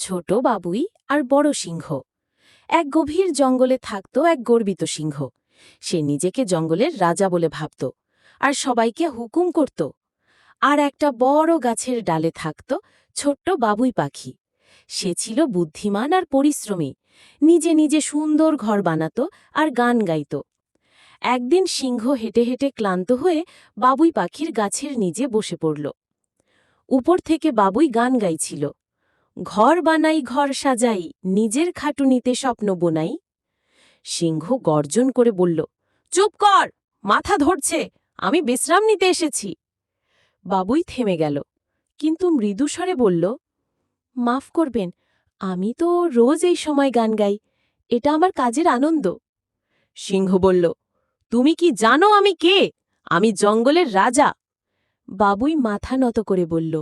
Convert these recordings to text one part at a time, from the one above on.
ছোট বাবুই আর বড় সিংহ। এক গভীর জঙ্গলে থাকত এক গর্বিত সিংহ। সে নিজেকে জঙ্গলের রাজা বলে ভাবত আর সবাইকে হুকুম করত। আর একটা বড় গাছের ডালে থাকত ছোট্ট বাবুই পাখি। সে ছিল বুদ্ধিমান আর পরিশ্রমী, নিজে নিজে সুন্দর ঘর বানাত আর গান গাইত। একদিন সিংহ হেঁটে হেঁটে ক্লান্ত হয়ে বাবুই পাখির গাছের নিচে বসে পড়ল। উপর থেকে বাবুই গান গাইছিল, ঘর বানাই ঘর সাজাই, নিজের খাটুনিতে স্বপ্ন বোনাই। সিংহ গর্জন করে বলল, চুপ কর, মাথা ধরছে, আমি বিশ্রাম নিতে এসেছি। বাবুই থেমে গেল, কিন্তু মৃদুস্বরে বলল, মাফ করবেন, আমি তো রোজ এই সময় গান গাই, এটা আমার কাজের আনন্দ। সিংহ বলল, তুমি কি জানো আমি কে? আমি জঙ্গলের রাজা। বাবুই মাথা নত করে বলল,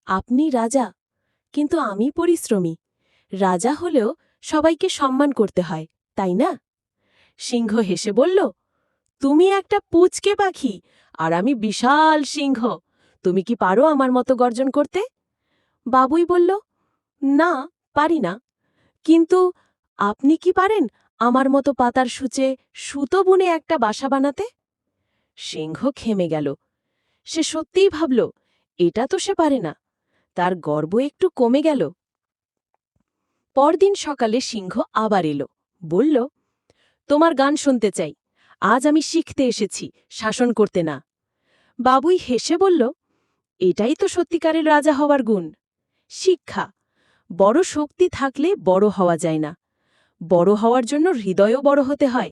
আপনি রাজা, কিন্তু আমি পরিশ্রমী। রাজা হলেও সবাইকে সম্মান করতে হয়, তাই না? সিংহ হেসে বলল, তুমি একটা পুচকে পাখি আর আমি বিশাল সিংহ। তুমি কি পারো আমার মতো গর্জন করতে? বাবুই বলল, না, পারি না। কিন্তু আপনি কি পারেন আমার মতো পাতার সূচে সুতো বুনে একটা বাসা বানাতে? সিংহ খেমে গেল। সে সত্যিই ভাবল, এটা তো সে পারে না। তার গর্ব একটু কমে গেল। পরদিন সকালে সিংহ আবার এলো, বলল, তোমার গান শুনতে চাই। আজ আমি শিখতে এসেছি, শাসন করতে না। বাবুই হেসে বলল, এটাই তো সত্যিকারের রাজা হওয়ার গুণ, শিক্ষা। বড় শক্তি থাকলে বড় হওয়া যায় না, বড় হওয়ার জন্য হৃদয়ও বড় হতে হয়।